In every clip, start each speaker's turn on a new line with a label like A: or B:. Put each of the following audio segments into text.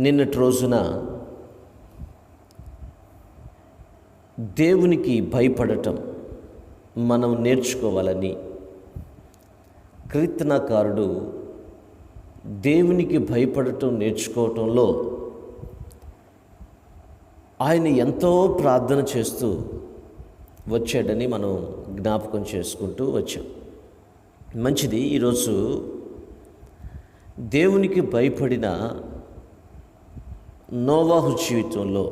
A: నిన్నటి రోజున దేవునికి భయపడటం మనం నేర్చుకోవాలని కీర్తనకారుడు దేవునికి భయపడటం నేర్చుకోవటంలో ఆయన ఎంతో ప్రార్థన చేస్తూ వచ్చాడని మనం జ్ఞాపకం చేసుకుంటూ వచ్చాం. మంచిది. ఈరోజు దేవునికి భయపడిన నోవాహు జీవితంలో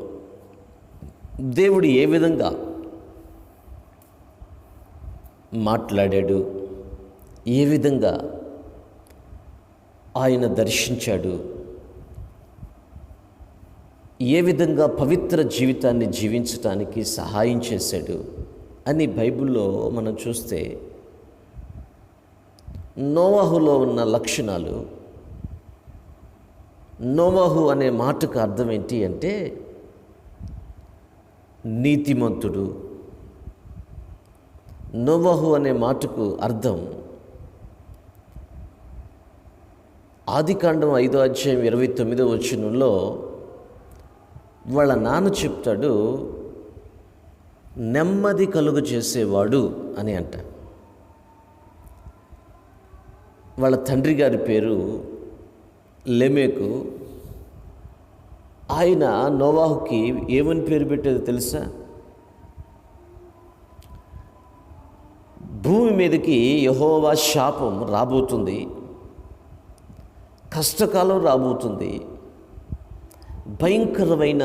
A: దేవుడు ఏ విధంగా మాట్లాడాడు, ఏ విధంగా ఆయన దర్శించాడు, ఏ విధంగా పవిత్ర జీవితాన్ని జీవించటానికి సహాయం చేశాడు అని బైబిల్లో మనం చూస్తే నోవాహులో ఉన్న లక్షణాలు. నోవాహు అనే మాటకు అర్థం ఏంటి అంటే నీతిమంతుడు. నోవాహు అనే మాటకు అర్థం ఆదికాండం 5వ అధ్యాయం 29వ వచనంలో వాళ్ళ నాన్న చెప్తాడు, నెమ్మది కలుగు చేసేవాడు అని అంట. వాళ్ళ తండ్రి గారి పేరు లెమెకు. ఆయన నోవాహుకి ఏమని పేరు పెట్టేది తెలుసా? భూమి మీదకి యెహోవా శాపం రాబోతుంది, కష్టకాలం రాబోతుంది, భయంకరమైన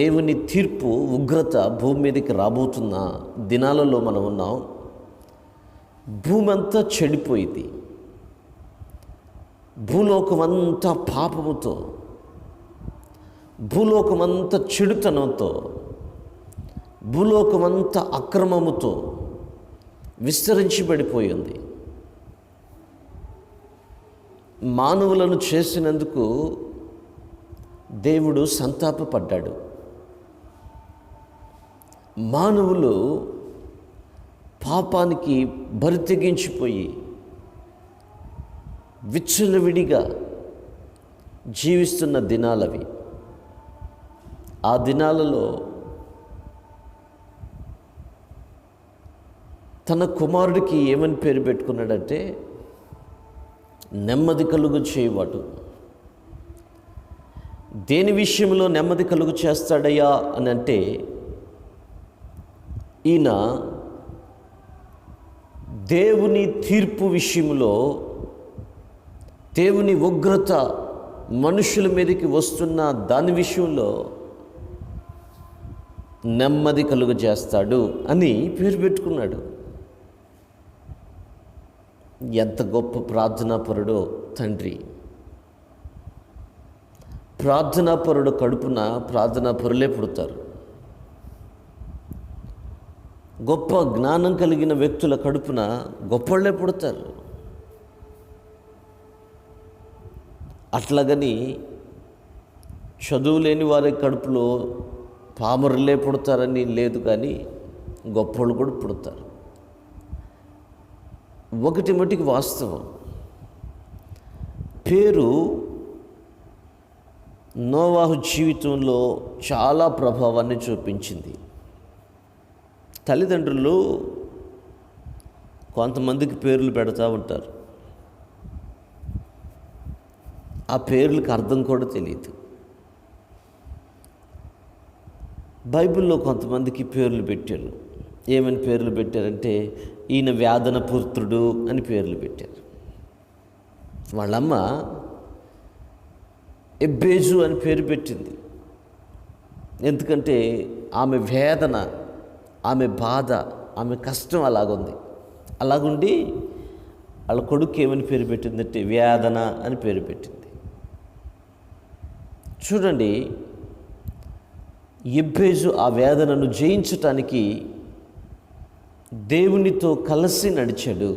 A: దేవుని తీర్పు ఉగ్రత భూమి మీదకి రాబోతున్న దినాలలో మనం ఉన్నాం. భూమి అంతా చెడిపోయింది, భూలోకమంతా పాపముతో, భూలోకమంతా చెడుతనంతో, భూలోకమంతా అక్రమముతో విస్తరించి పడిపోయింది. మానవులను చేసినందుకు దేవుడు సంతాపపడ్డాడు. మానవులు పాపానికి బరితెగించిపోయి విచ్చలవిడిగా జీవిస్తున్న దినాలవి. ఆ దినాలలో తన కుమారుడికి ఏమని పేరు పెట్టుకున్నాడంటే నెమ్మది కలుగు చేయవాడు. దేని విషయంలో నెమ్మది కలుగు చేస్తాడయ్యా అని అంటే, ఈయన దేవుని తీర్పు విషయంలో, దేవుని ఉగ్రత మనుషుల మీదకి వస్తున్న దాని విషయంలో నెమ్మది కలుగు చేస్తాడు అని పేరు పెట్టుకున్నాడు. ఎంత గొప్ప ప్రార్థనాపరుడో తండ్రి. ప్రార్థనాపరుడు కడుపున ప్రార్థనాపరులే పుడతారు. గొప్ప జ్ఞానం కలిగిన వ్యక్తుల కడుపున గొప్పవాళ్ళే పుడతారు. అట్లాగని చదువు లేని వారి కడుపులో పామరులే పుడతారని లేదు, కానీ గొప్పవాళ్ళు కూడా పుడతారు. ఒకటి మటుకు వాస్తవం, పేరు నోవాహు జీవితంలో చాలా ప్రభావాన్ని చూపించింది. తల్లిదండ్రులు కొంతమందికి పేర్లు పెడతా ఉంటారు, ఆ పేర్లకు అర్థం కూడా తెలియదు. బైబిల్లో కొంతమందికి పేర్లు పెట్టారు. ఏమని పేర్లు పెట్టారంటే ఈయన వేదన పుత్రుడు అని పేర్లు పెట్టారు. వాళ్ళమ్మ ఎబ్బేజు అని పేరు పెట్టింది. ఎందుకంటే ఆమె వేదన, ఆమె బాధ, ఆమె కష్టం అలాగుంది. అలాగుండి వాళ్ళ కొడుకు ఏమని పేరు పెట్టిందంటే వేదన అని పేరు పెట్టింది. చూడండి, ఎబ్బేజు ఆ వేదనను జయించటానికి దేవునితో కలిసి నడిచాడు.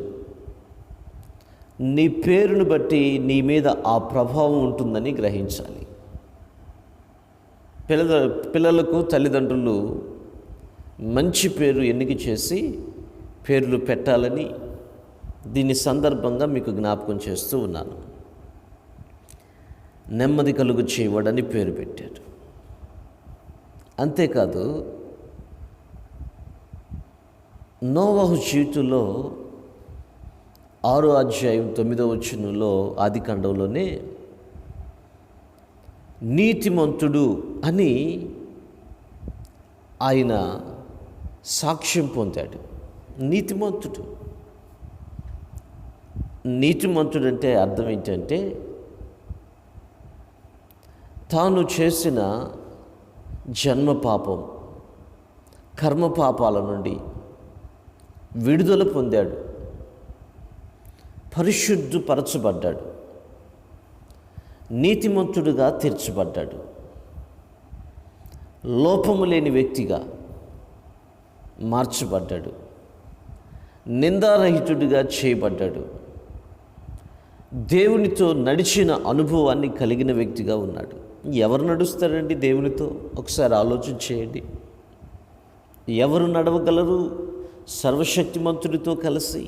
A: నీ పేరును బట్టి నీ మీద ఆ ప్రభావం ఉంటుందని గ్రహించాలి. పిల్లలకు తల్లిదండ్రులు మంచి పేరు ఎన్నిక చేసి పేర్లు పెట్టాలని దీని సందర్భంగా మీకు జ్ఞాపకం చేస్తూ ఉన్నాను. నెమ్మది కలుగు చేయవాడని పేరు పెట్టాడు. అంతేకాదు నోవహు జీవితంలో 6వ అధ్యాయం 9వ వచనంలో ఆదికాండంలోనే నీతిమంతుడు అని ఆయన సాక్ష్యం పొందాడు. నీతిమంతుడు అంటే అర్థం ఏంటంటే తాను చేసిన జన్మ పాపం, కర్మ పాపాల నుండి విడుదల పొందాడు, పరిశుద్ధపరచబడ్డాడు, నీతిమంతుడుగా తీర్చబడ్డాడు, లోపము లేని వ్యక్తిగా మార్చబడ్డాడు, నిందారహితుడిగా చేయబడ్డాడు, దేవునితో నడిచిన అనుభవాన్ని కలిగిన వ్యక్తిగా ఉన్నాడు. ఎవరు నడుస్తారండి దేవునితో? ఒకసారి ఆలోచన చేయండి. ఎవరు నడవగలరు సర్వశక్తిమంతుడితో కలిసి?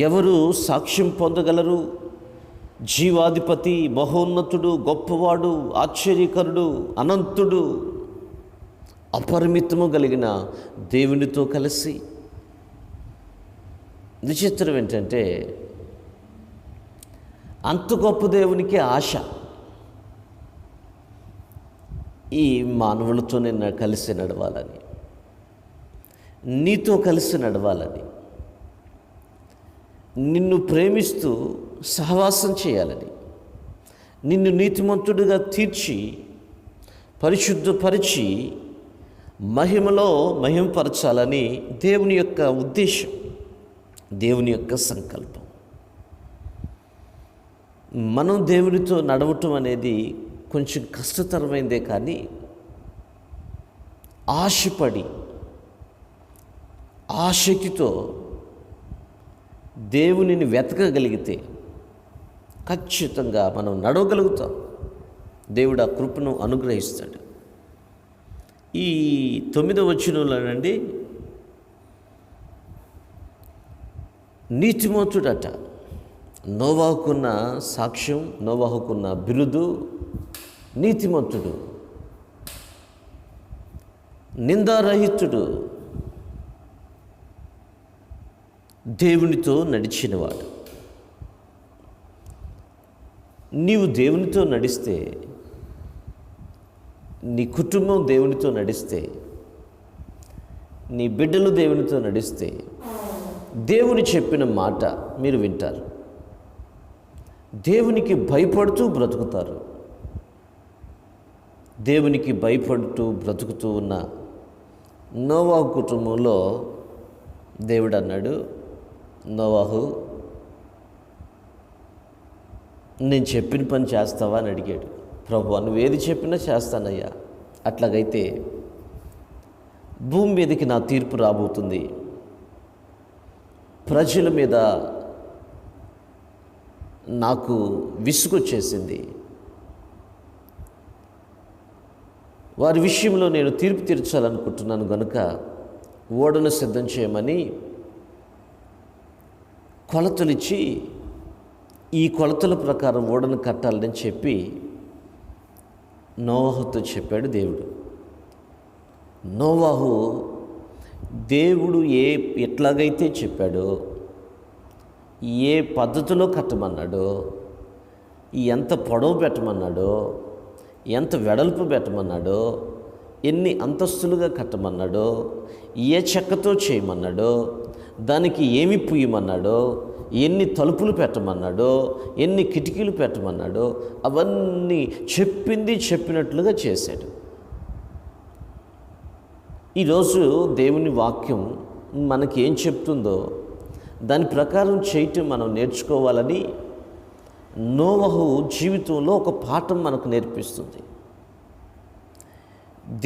A: ఎవరు సాక్ష్యం పొందగలరు? జీవాధిపతి, మహోన్నతుడు, గొప్పవాడు, ఆశ్చర్యకరుడు, అనంతుడు, అపరిమితము కలిగిన దేవునితో కలిసి. విచిత్రం ఏంటంటే అంత గొప్ప దేవునికి ఆశ ఈ మానవులతో నేను కలిసి నడవాలని, నీతో కలిసి నడవాలని, నిన్ను ప్రేమిస్తూ సహవాసం చేయాలని, నిన్ను నీతిమంతుడిగా తీర్చి పరిశుద్ధపరిచి మహిమలో మహిమపరచాలని దేవుని యొక్క ఉద్దేశం, దేవుని యొక్క సంకల్పం. మనం దేవునితో నడవటం అనేది కొంచెం కష్టతరమైందే, కానీ ఆశపడి ఆసక్తితో దేవునిని వెతకగలిగితే ఖచ్చితంగా మనం నడవగలుగుతాం. దేవుడు ఆ కృపను అనుగ్రహిస్తాడు. ఈ 9వ వచనంలోనండి నీతిమంతుడట. నోవాహుకున్న సాక్ష్యం, నోవాహుకున్న బిరుదు నీతిమంతుడు, నిందారహితుడు, దేవునితో నడిచినవాడు. నీవు దేవునితో నడిస్తే, నీ కుటుంబం దేవునితో నడిస్తే, నీ బిడ్డలు దేవునితో నడిస్తే దేవుని చెప్పిన మాట మీరు వింటారు. దేవునికి భయపడుతూ బ్రతుకుతారు. దేవునికి భయపడుతూ బ్రతుకుతూ ఉన్న నోవాహు కుటుంబంలో దేవుడు అన్నాడు, నోవాహు నేను చెప్పిన పని చేస్తావా అని అడిగాడు. ప్రభువా నువ్వు ఏది చెప్పినా చేస్తానయ్యా. అట్లాగైతే భూమి మీదకి నా తీర్పు రాబోతుంది, ప్రజల మీద నాకు విసుగొచ్చేసింది, వారి విషయంలో నేను తీర్పు తీర్చాలనుకుంటున్నాను కనుక ఓడను సిద్ధం చేయమని కొలతలిచ్చి ఈ కొలతల ప్రకారం ఓడను కట్టాలని చెప్పి నోవాహుతో చెప్పాడు దేవుడు. నోవాహు దేవుడు ఎట్లాగైతే చెప్పాడో, ఏ పద్ధతిలో కట్టమన్నాడో, ఎంత పొడవు పెట్టమన్నాడో, ఎంత వెడల్పు పెట్టమన్నాడో, ఎన్ని అంతస్తులుగా కట్టమన్నాడో, ఏ చెక్కతో చేయమన్నాడో, దానికి ఏమి పుయ్యమన్నాడో, ఎన్ని తలుపులు పెట్టమన్నాడో, ఎన్ని కిటికీలు పెట్టమన్నాడో అవన్నీ చెప్పింది చెప్పినట్లుగా చేశాడు. ఈరోజు దేవుని వాక్యం మనకి ఏం చెప్తుందో దాని ప్రకారం చేయటం మనం నేర్చుకోవాలని నోవహు జీవితంలో ఒక పాఠం మనకు నేర్పిస్తుంది.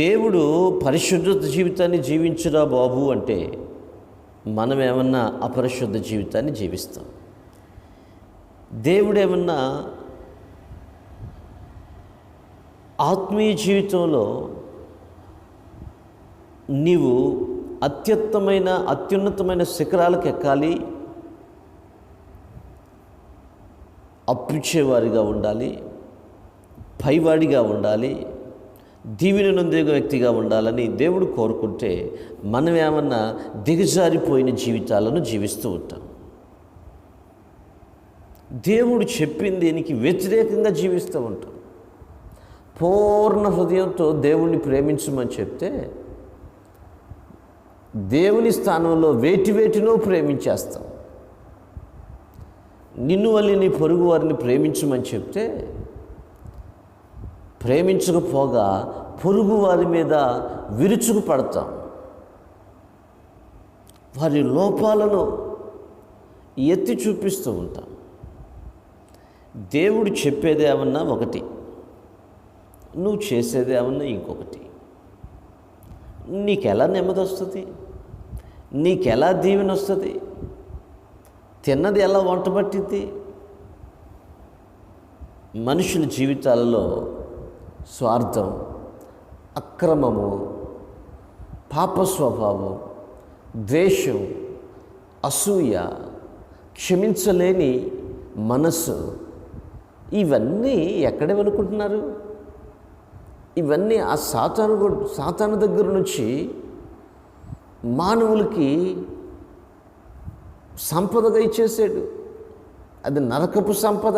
A: దేవుడు పరిశుద్ధ జీవితాన్ని జీవించురా బాబు అంటే మనం ఏమన్నా అపరిశుద్ధ జీవితాన్ని జీవిస్తాం. దేవుడు ఏమన్నా ఆత్మీయ జీవితంలో నీవు అత్యున్నతమైన శిఖరాలకు ఎక్కాలి, అప్పిచ్చేవారిగా ఉండాలి, పైవాడిగా ఉండాలి, దీవెన నొందే వ్యక్తిగా ఉండాలని దేవుడు కోరుకుంటే మనం ఏమన్నా దిగజారిపోయిన జీవితాలను జీవిస్తూ ఉంటాం. దేవుడు చెప్పింది దీనికి వ్యతిరేకంగా జీవిస్తూ ఉంటాం. పూర్ణ హృదయంతో దేవుణ్ణి ప్రేమించమని చెప్తే దేవుని స్థానంలో వేటినో ప్రేమించేస్తాం. నిన్ను వల్లి నీ పొరుగు వారిని ప్రేమించమని చెప్తే ప్రేమించకపోగా పొరుగు వారి మీద విరుచుకు పడతాం. వారి లోపాలను ఎత్తి చూపిస్తూ ఉంటాం. దేవుడు చెప్పేది ఏమన్నా ఒకటి, నువ్వు చేసేది ఏమన్నా ఇంకొకటి. నీకెలా నెమ్మది వస్తుంది? నీకెలా దీవెన వస్తుంది? తిన్నది ఎలా వంట పట్టింది? మనుషుల జీవితాలలో స్వార్థం, అక్రమము, పాప స్వభావం, ద్వేషం, అసూయ, క్షమించలేని మనస్సు, ఇవన్నీ ఎక్కడ వెనుకుంటున్నారు? ఇవన్నీ ఆ సాతాను దగ్గర నుంచి మానవులకి సంపదగా ఇచ్చేసాడు. అది నరకపు సంపద.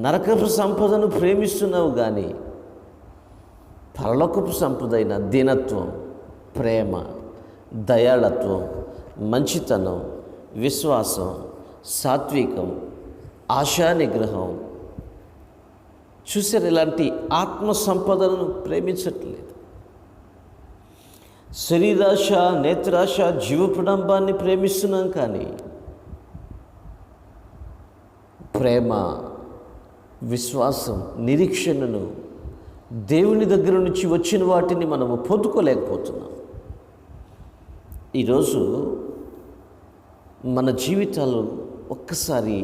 A: నరకపు సంపదను ప్రేమిస్తున్నావు కానీ పరలోకపు సంపద అయిన దీనత్వం, ప్రేమ, దయాళత్వం, మంచితనం, విశ్వాసం, సాత్వికం, ఆశా నిగ్రహం, చూసారు, ఇలాంటి ఆత్మ సంపదలను ప్రేమించట్లేదు. శరీరాశ, నేత్రాశ, జీవప్రడంబాన్ని ప్రేమిస్తున్నాం కానీ ప్రేమ, విశ్వాసం, నిరీక్షణను, దేవుని దగ్గర నుంచి వచ్చిన వాటిని మనము పొందుకోలేకపోతున్నాం. ఈరోజు మన జీవితాలు ఒక్కసారి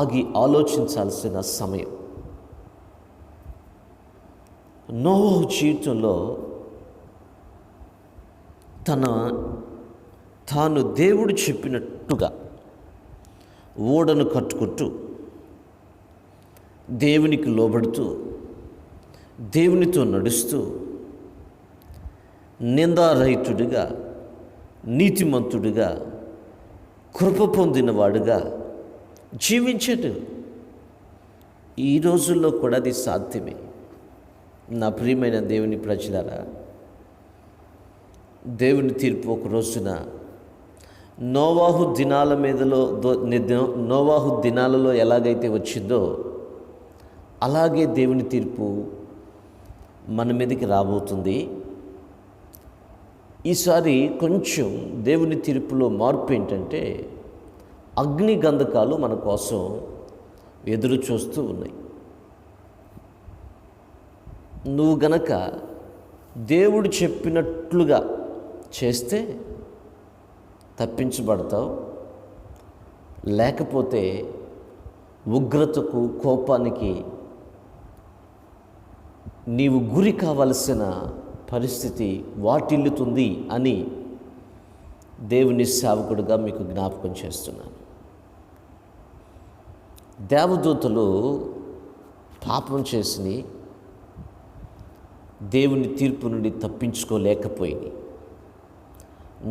A: ఆగి ఆలోచించాల్సిన సమయం. నోవహు జీవితంలో తాను దేవుడు చెప్పినట్టుగా ఓడను కట్టుకుంటూ, దేవునికి లోబడుతూ, దేవునితో నడుస్తూ, నిందారహితుడిగా, నీతిమంతుడిగా, కృప పొందినవాడుగా జీవించాడు. ఈ రోజుల్లో కూడా అది సాధ్యమే. నా ప్రియమైన దేవుని ప్రజలారా, దేవుని తీర్పు ఒక రోజున నోవాహు దినాలలో ఎలాగైతే వచ్చిందో అలాగే దేవుని తీర్పు మన మీదకి రాబోతుంది. ఈసారి కొంచెం దేవుని తీర్పులో మార్పు ఏంటంటే అగ్ని గంధకాలు మన కోసం ఎదురు చూస్తూ ఉన్నాయి. నువ్వు గనక దేవుడు చెప్పినట్లుగా చేస్తే తప్పించబడతావు, లేకపోతే ఉగ్రతకు, కోపానికి నీవు గురి కావలసిన పరిస్థితి వాటిల్లుతుంది అని దేవుని సేవకుడిగా మీకు జ్ఞాపకం చేస్తున్నాను. దేవదూతలు పాపం చేసి దేవుని తీర్పు నుండి తప్పించుకోలేకపోయింది.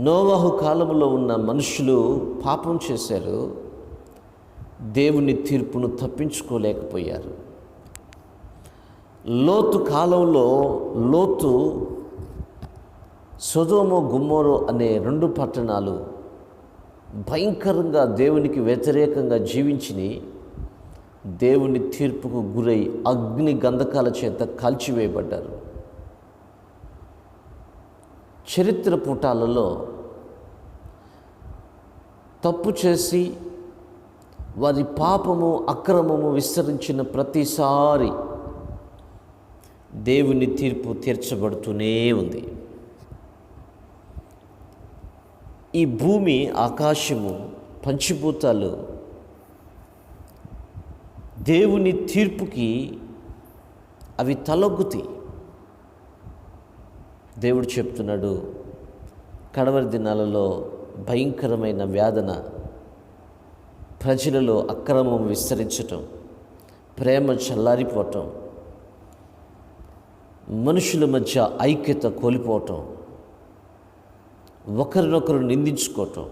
A: నోవహు కాలంలో ఉన్న మనుషులు పాపం చేశారు, దేవుని తీర్పును తప్పించుకోలేకపోయారు. లోతు కాలంలో లోతు సొదొమ గొమొర్రా అనే 2 పట్టణాలు భయంకరంగా దేవునికి వ్యతిరేకంగా జీవించి దేవుని తీర్పుకు గురై అగ్ని గంధకాల చేత కాల్చివేయబడ్డారు. చరిత్ర పుటాలలో తప్పు చేసి వారి పాపము, అక్రమము విస్తరించిన ప్రతిసారి దేవుని తీర్పు తీర్చబడుతూనే ఉంది. ఈ భూమి, ఆకాశము, పంచభూతాలు దేవుని తీర్పుకి అవి తలొగ్గుతాయి. దేవుడు చెప్తున్నాడు, కడవరి దినాలలో భయంకరమైన వేదన ప్రజలలో అక్రమం విస్తరించటం, ప్రేమ చల్లారిపోవటం, మనుషుల మధ్య ఐక్యత కోల్పోవటం, ఒకరినొకరు నిందించుకోవటం,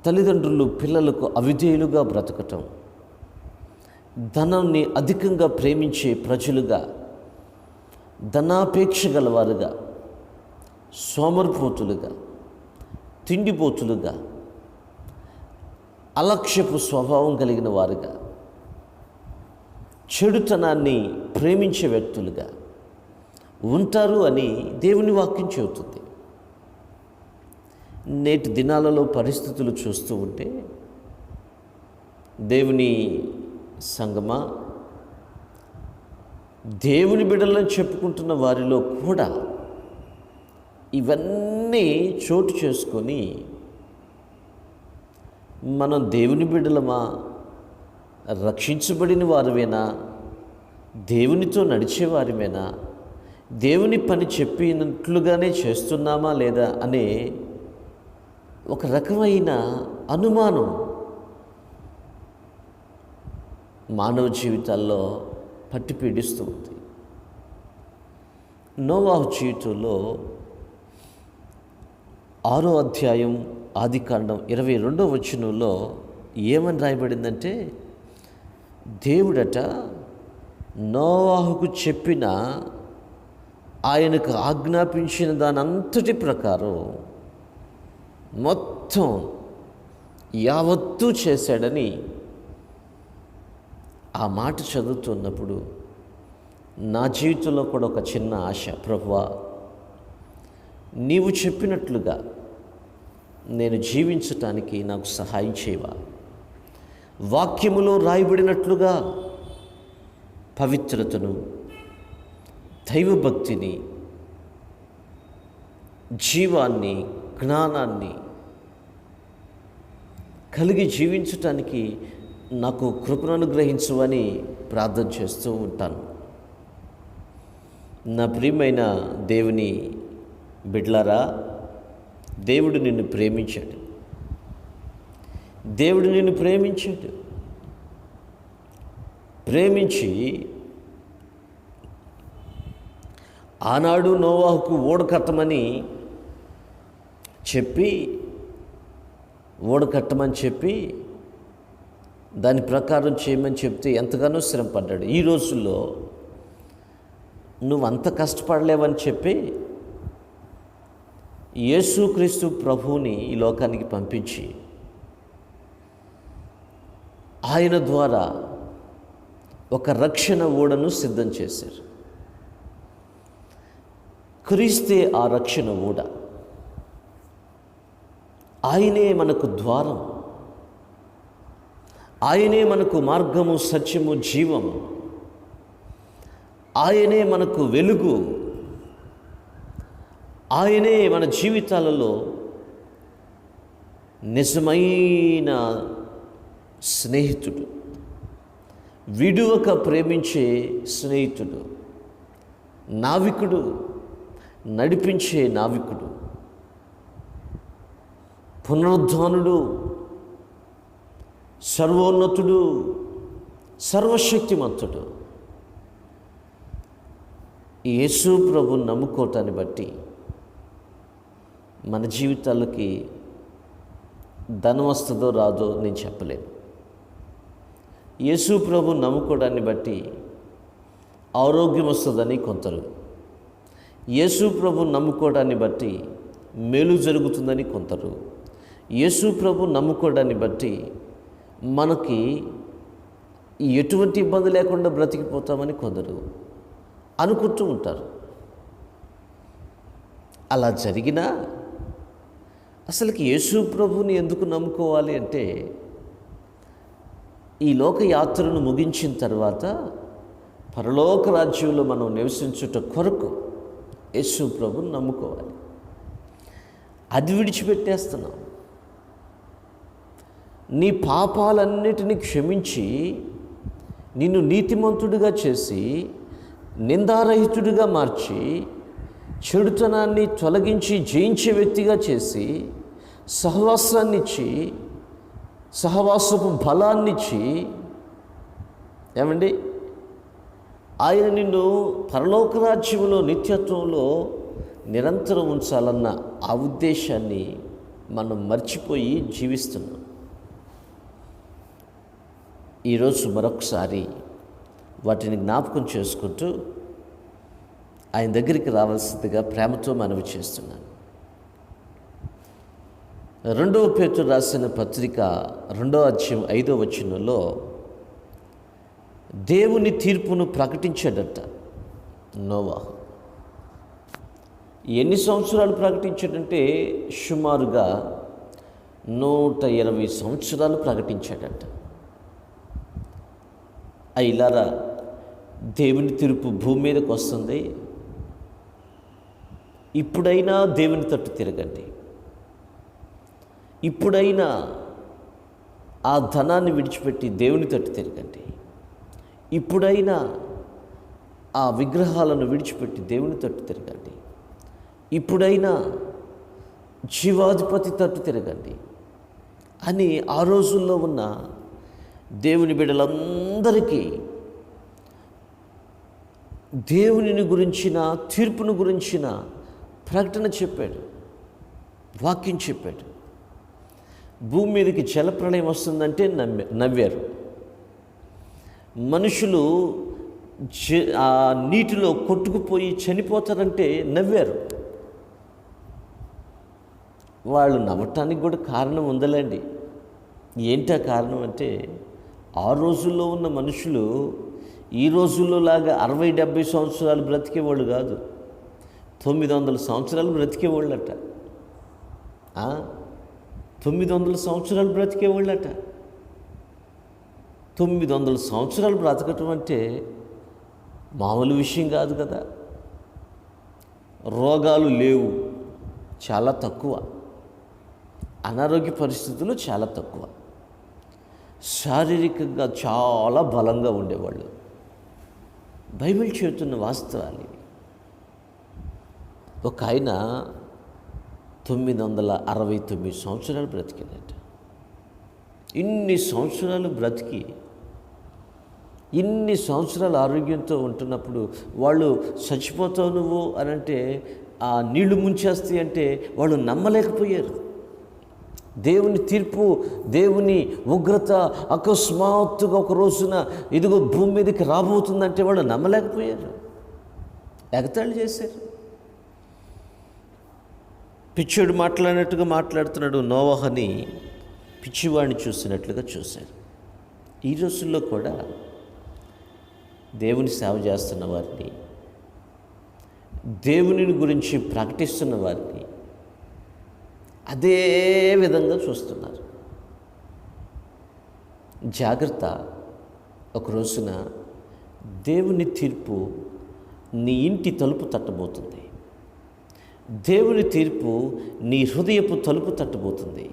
A: తల్లిదండ్రులు పిల్లలకు అవిధేయులుగా బ్రతకటం, ధనాన్ని అధికంగా ప్రేమించే ప్రజలుగా, ధనాపేక్ష గలవారుగా, సోమరిపోతులుగా, తిండిపోతులుగా, అలక్ష్యపు స్వభావం కలిగిన వారుగా, చెడుతనాన్ని ప్రేమించే వ్యక్తులుగా ఉంటారు అని దేవుని వాక్యం చెబుతుంది. నేటి దినాలలో పరిస్థితులు చూస్తూ ఉంటే దేవుని సంగమా, దేవుని బిడ్డలను చెప్పుకుంటున్న వారిలో కూడా ఇవన్నీ చోటు చేసుకొని మనం దేవుని బిడ్డలమా, రక్షించబడిన వారిమేనా, దేవునితో నడిచేవారిమేనా, దేవుని పని చెప్పినట్లుగానే చేస్తున్నామా లేదా అనే ఒక రకమైన అనుమానం మానవ జీవితాల్లో పట్టి పీడిస్తూ ఉంది. నోవాహు జీవితంలో 6వ అధ్యాయం ఆదికాండం 22వ వచనంలో ఏమని రాయబడిందంటే, దేవుడట నోవాహుకు చెప్పిన, ఆయనకు ఆజ్ఞాపించిన దానంతటి ప్రకారం మొత్తం యావత్తూ చేశాడని ఆ మాట చదువుతున్నప్పుడు నా జీవితంలో కూడా ఒక చిన్న ఆశ, ప్రభువా నీవు చెప్పినట్లుగా నేను జీవించటానికి నాకు సహాయం చేయవా, వాక్యములో రాయబడినట్లుగా పవిత్రతను, దైవభక్తిని, జీవాన్ని, జ్ఞానాన్ని కలిగి జీవించటానికి నాకు కృపను అనుగ్రహించవని ప్రార్థన చేస్తూ ఉంటాను. నా ప్రియమైన దేవుని బిడ్డలారా, దేవుడు నిన్ను ప్రేమించాడు. దేవుడు నిన్ను ప్రేమించాడు. ప్రేమించి ఆనాడు నోవాహుకు ఓడ కట్టమని చెప్పి దాని ప్రకారం చేయమని చెప్తే ఎంతగానో శ్రమపడ్డాడు. ఈ రోజుల్లో నువ్వు అంత కష్టపడలేవని చెప్పి యేసుక్రీస్తు ప్రభువుని ఈ లోకానికి పంపించి ఆయన ద్వారా ఒక రక్షణ ఓడను సిద్ధం చేశారు. క్రీస్తే ఆ రక్షణ ఓడ. ఆయనే మనకు ద్వారం, ఆయనే మనకు మార్గము, సత్యము, జీవము, ఆయనే మనకు వెలుగు, ఆయనే మన జీవితాలలో నిజమైన స్నేహితుడు, విడువక ప్రేమించే స్నేహితుడు, నావికుడు, నడిపించే నావికుడు, పునరుద్ధానుడు, సర్వోన్నతుడు, సర్వశక్తిమంతుడు. యేసు ప్రభువుని నమ్ముకోవటాన్ని బట్టి మన జీవితాలకి ధనం వస్తుందో రాదో నేను చెప్పలేను. యేసు ప్రభువుని నమ్ముకోవడాన్ని బట్టి ఆరోగ్యం వస్తుందని కొందరు, యేసు ప్రభువుని నమ్ముకోవడాన్ని బట్టి మేలు జరుగుతుందని కొందరు, యేసు ప్రభువుని నమ్ముకోవడాన్ని బట్టి మనకి ఎటువంటి ఇబ్బంది లేకుండా బ్రతికిపోతామని కొందరు అనుకుంటూ ఉంటారు. అలా జరిగినా అసలుకి యేసు ప్రభువుని ఎందుకు నమ్ముకోవాలి అంటే, ఈ లోక యాత్రను ముగించిన తర్వాత పరలోక రాజ్యంలో మనం నివసించుట కొరకు యేసు ప్రభువుని నమ్ముకోవాలి. అది విడిచిపెట్టేస్తున్నాం. నీ పాపాలన్నిటినీ క్షమించి నిన్ను నీతిమంతుడిగా చేసి, నిందారహితుడిగా మార్చి, చెడుతనాన్ని తొలగించి జయించే వ్యక్తిగా చేసి, సహవాసాన్ని ఇచ్చి సహవాసపు బలాన్నిచ్చి, ఏమండి, ఆయన నిన్ను పరలోక రాజ్యంలో నిత్యత్వంలో నిరంతరం ఉంచాలన్న ఆ ఉద్దేశాన్ని మనం మర్చిపోయి జీవిస్తున్నాం. ఈరోజు మరొకసారి వాటిని జ్ఞాపకం చేసుకుంటూ ఆయన దగ్గరికి రావాల్సిందిగా ప్రేమతో మనవి చేస్తున్నాను. 2వ పేతురు రాసిన పత్రిక 2వ అధ్యాయం 5వ వచనంలో దేవుని తీర్పును ప్రకటించాడట నోవాహు. ఎన్ని సంవత్సరాలు ప్రకటించాడంటే సుమారుగా 120 సంవత్సరాలు ప్రకటించాడట. అయిలారా, దేవుని తీర్పు భూమి మీదకి వస్తుంది, ఇప్పుడైనా దేవుని తట్టు తిరగండి. ఇప్పుడైనా ఆ ధనాన్ని విడిచిపెట్టి దేవుని తట్టు తిరగండి. ఇప్పుడైనా ఆ విగ్రహాలను విడిచిపెట్టి దేవుని తట్టు తిరగండి. ఇప్పుడైనా జీవాధిపతి తట్టు తిరగండి అని ఆ రోజుల్లో ఉన్న దేవుని బిడ్డలందరికీ దేవునిని గురించిన, తీర్పును గురించిన ప్రకటన చెప్పాడు, వాక్యం చెప్పాడు. భూమి మీదకి జలప్రళయం వస్తుందంటే నవ్వారు. మనుషులు ఆ నీటిలో కొట్టుకుపోయి చనిపోతారంటే నవ్వారు. వాళ్ళు నవ్వటానికి కూడా కారణం ఉందలేండి. ఏంటా కారణం అంటే, ఆ రోజుల్లో ఉన్న మనుషులు ఈ రోజుల్లో లాగా 60-70 సంవత్సరాలు బ్రతికేవాళ్ళు కాదు, 900 సంవత్సరాలు బ్రతికేవాళ్ళట. 900 సంవత్సరాలు బ్రతికేవాళ్ళట. 900 సంవత్సరాలు బ్రతకటం అంటే మామూలు విషయం కాదు కదా. రోగాలు లేవు, చాలా తక్కువ. అనారోగ్య పరిస్థితులు చాలా తక్కువ. శారీరకంగా చాలా బలంగా ఉండేవాళ్ళు. బైబిల్ చెబుతున్న వాస్తవాలు. ఒక ఆయన 969 సంవత్సరాలు బ్రతికినట్టు. ఇన్ని సంవత్సరాలు బ్రతికి ఇన్ని సంవత్సరాలు ఆరోగ్యంతో ఉంటున్నప్పుడు వాళ్ళు చచ్చిపోతావు నువ్వు అని అంటే, ఆ నీళ్లు ముంచేస్తాయి అంటే వాళ్ళు నమ్మలేకపోయారు. దేవుని తీర్పు, దేవుని ఉగ్రత అకస్మాత్తుగా ఒక రోజున ఇదిగో భూమి మీదకి రాబోతుందంటే వాళ్ళు నమ్మలేకపోయారు, ఎగతాళి చేశారు. పిచ్చోడు మాట్లాడినట్టుగా మాట్లాడుతున్నాడు. నోవహుని పిచ్చివాడిని చూసినట్లుగా చూశారు. ఈ రోజుల్లో కూడా దేవుని సేవ చేస్తున్న వారిని, దేవుని గురించి ప్రకటిస్తున్న వారిని అదే విధంగా చూస్తున్నారు. జాగ్రత్త, ఒక రోజున దేవుని తీర్పు నీ ఇంటి తలుపు తట్టబోతుంది. దేవుని తీర్పు నీ హృదయపు తలుపు తట్టబోతుంది.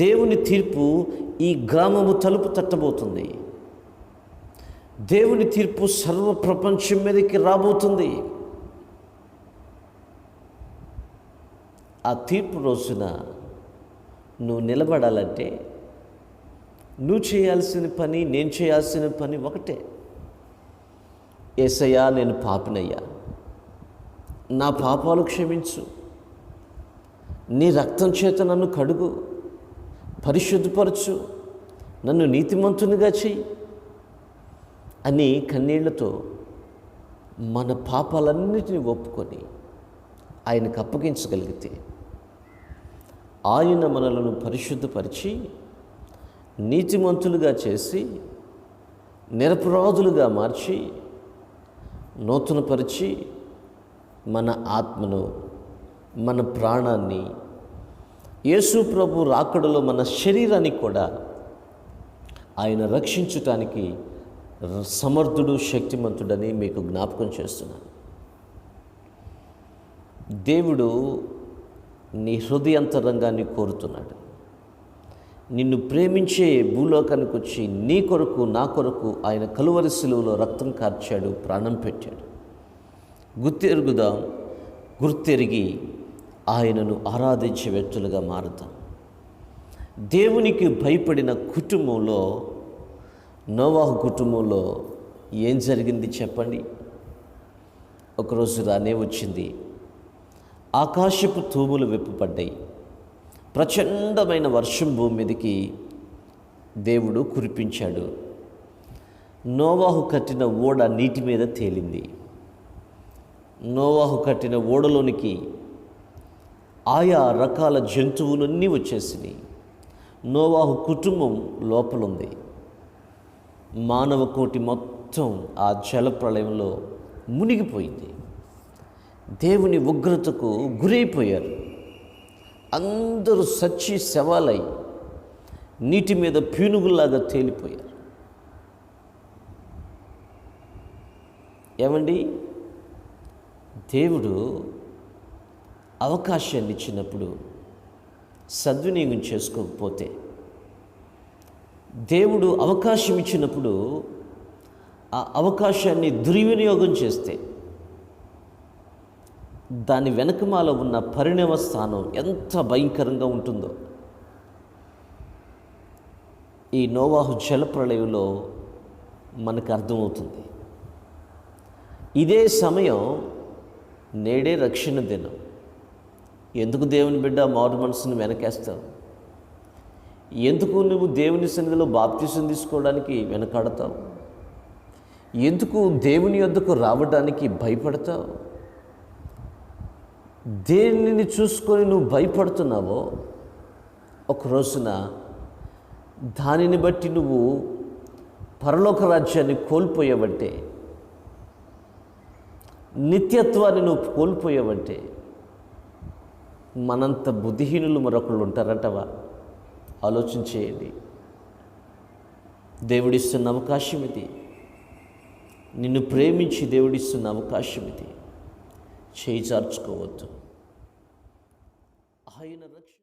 A: దేవుని తీర్పు ఈ గ్రామము తలుపు తట్టబోతుంది. దేవుని తీర్పు సర్వ ప్రపంచం మీదకి రాబోతుంది. ఆ తీర్పు రోజున నువ్వు నిలబడాలంటే నువ్వు చేయాల్సిన పని, నేను చేయాల్సిన పని ఒకటే. యేసయ్యా, నేను పాపినయ్యా, నా పాపాలు క్షమించు, నీ రక్తం చేత నన్ను కడుగు, పరిశుద్ధపరచు, నన్ను నీతిమంతునిగా చెయ్యి అని కన్నీళ్లతో మన పాపాలన్నిటిని ఒప్పుకొని ఆయనకు అప్పగించగలిగితే, ఆయన మనలను పరిశుద్ధపరిచి నీతిమంతులుగా చేసి నిరపరాధులుగా మార్చి నూతనపరిచి మన ఆత్మను, మన ప్రాణాన్ని, యేసు ప్రభు రాకడలో మన శరీరాన్ని కూడా ఆయన రక్షించటానికి సమర్థుడు, శక్తిమంతుడని మీకు జ్ఞాపకం చేస్తున్నాను. దేవుడు నీ హృదయాంతరంగాన్ని కోరుతున్నాడు. నిన్ను ప్రేమించే భూలోకానికి వచ్చి నీ కొరకు, నా కొరకు ఆయన కలువరి శిలువలో రక్తం కార్చాడు, ప్రాణం పెట్టాడు. గుర్తెరుగుదాం, గుర్తెరిగి ఆయనను ఆరాధించే వ్యక్తులుగా మారుతాం. దేవునికి భయపడిన కుటుంబంలో, నోవాహు కుటుంబంలో ఏం జరిగింది చెప్పండి? ఒకరోజు రానే వచ్చింది, ఆకాశపు తూములు విప్పబడ్డాయి, ప్రచండమైన వర్షం భూమి మీదకి దేవుడు కురిపించాడు. నోవాహు కట్టిన ఓడ నీటి మీద తేలింది. నోవాహు కట్టిన ఓడలోనికి ఆయా రకాల జంతువులన్నీ వచ్చేసినాయి. నోవాహు కుటుంబం లోపలుంది. మానవ కోటి మొత్తం ఆ జల ప్రళయంలో మునిగిపోయింది. దేవుని ఉగ్రతకు గురైపోయారు. అందరూ సచ్చి శవాలై నీటి మీద పీనుగుల్లాగా తేలిపోయారు. ఏమండి, దేవుడు అవకాశాన్ని ఇచ్చినప్పుడు సద్వినియోగం చేసుకోకపోతే, దేవుడు అవకాశం ఇచ్చినప్పుడు ఆ అవకాశాన్ని దుర్వినియోగం చేస్తే, దాని వెనకమాల ఉన్న పరిణామ స్థానం ఎంత భయంకరంగా ఉంటుందో ఈ నోవాహు జలప్రళయంలో మనకు అర్థమవుతుంది. ఇదే సమయం, నేడే రక్షణ దినం. ఎందుకు దేవుని బిడ్డ మారు మనసును వెనకేస్తావు? ఎందుకు నువ్వు దేవుని సన్నిధిలో బాప్తిసం తీసుకోవడానికి వెనకాడతావు? ఎందుకు దేవుని యొద్దకు రావడానికి భయపడతావు? దేనిని చూసుకొని నువ్వు భయపడుతున్నావో ఒక రోజున దానిని బట్టి నువ్వు పరలోక రాజ్యాన్ని కోల్పోయావంటే, నిత్యత్వాన్ని నువ్వు కోల్పోయావంటే, మనంత బుద్ధిహీనులు మరొకళ్ళు ఉంటారంటవా? ఆలోచన చేయండి. దేవుడిస్తున్న అవకాశం ఇది. నిన్ను ప్రేమించి దేవుడిస్తున్న అవకాశం ఇది. చేయి చార్చుకోవద్దు. ఆయన రక్షణ